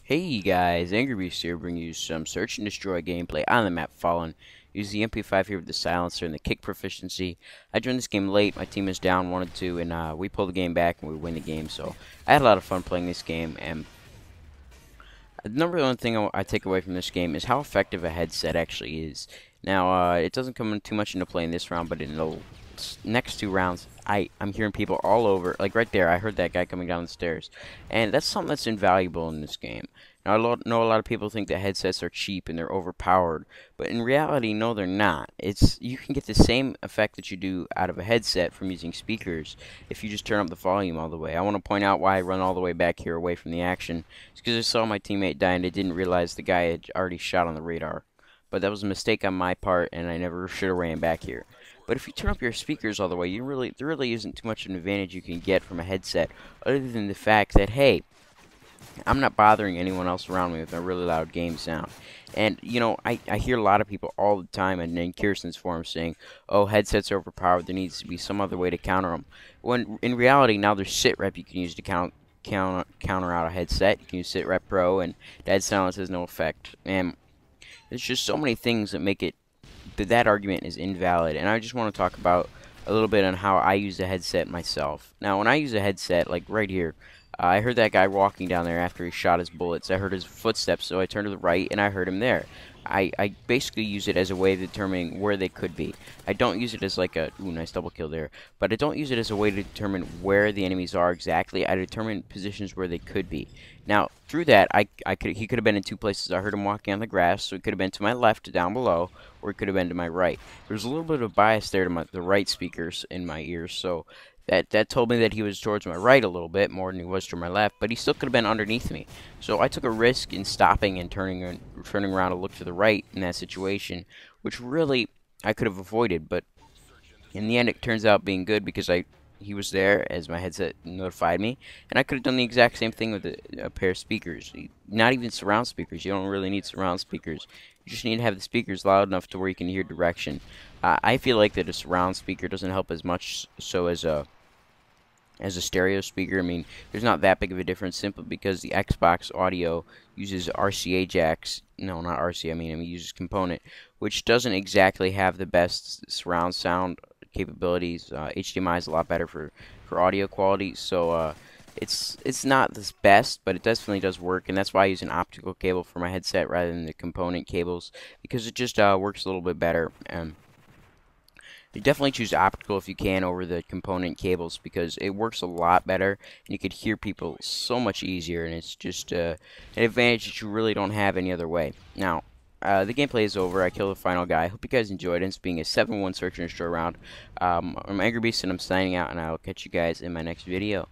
Hey guys, Angry Beast here, bringing you some search and destroy gameplay on the map Fallen. Use the MP5 here with the silencer and the kick proficiency. I joined this game late, my team is down 1-2, and we pull the game back and we win the game. So I had a lot of fun playing this game, and the number one thing I take away from this game is how effective a headset actually is. Now, it doesn't come too much into play in this round, but in the next two rounds, I'm hearing people all over. Like right there, I heard that guy coming down the stairs. And that's something that's invaluable in this game. Now, know a lot of people think that headsets are cheap and they're overpowered, but in reality, no, they're not. You can get the same effect that you do out of a headset from using speakers if you just turn up the volume all the way. I want to point out why I run all the way back here away from the action. It's because I saw my teammate die and I didn't realize the guy had already shot on the radar. But that was a mistake on my part, and I never should have ran back here. But if you turn up your speakers all the way, there really isn't too much of an advantage you can get from a headset, other than the fact that, hey, I'm not bothering anyone else around me with a really loud game sound. And, you know, I hear a lot of people all the time in Kirsten's forum saying, oh, headsets are overpowered, there needs to be some other way to counter them. When, in reality, now there's sit rep you can use to counter out a headset. You can use sit rep pro, and dead silence has no effect. And there's just so many things that make it that argument is invalid, and I just want to talk about a little bit on how I use a headset myself. Now, when I use a headset, like right here, I heard that guy walking down there after he shot his bullets. I heard his footsteps, so I turned to the right, and I heard him there. I basically use it as a way of determining where they could be. I don't use it as like a, ooh, nice double kill there, but I don't use it as a way to determine where the enemies are exactly. I determine positions where they could be. Now, through that, he could have been in two places. I heard him walking on the grass, so he could have been to my left, down below, or he could have been to my right. There's a little bit of bias there to the right speakers in my ears, so that told me that he was towards my right a little bit more than he was to my left, but he still could have been underneath me. So I took a risk in stopping and turning around to look to the right in that situation, which really I could have avoided, but in the end it turns out being good because he was there as my headset notified me, and I could have done the exact same thing with a pair of speakers. Not even surround speakers. You don't really need surround speakers. You just need to have the speakers loud enough to where you can hear direction. I feel like that a surround speaker doesn't help as much so as a stereo speaker. I mean, there's not that big of a difference simply because the Xbox audio uses RCA jacks. No, not RCA. I mean, it uses component, which doesn't exactly have the best surround sound capabilities. HDMI is a lot better for audio quality, so it's not the best, but it definitely does work, and that's why I use an optical cable for my headset rather than the component cables, because it just works a little bit better. You definitely choose optical if you can over the component cables because it works a lot better and you could hear people so much easier, and it's just an advantage that you really don't have any other way. Now, the gameplay is over. I killed the final guy. Hope you guys enjoyed it. It's being a 7-1 search and destroy round. I'm Angry Beast and I'm signing out, and I'll catch you guys in my next video.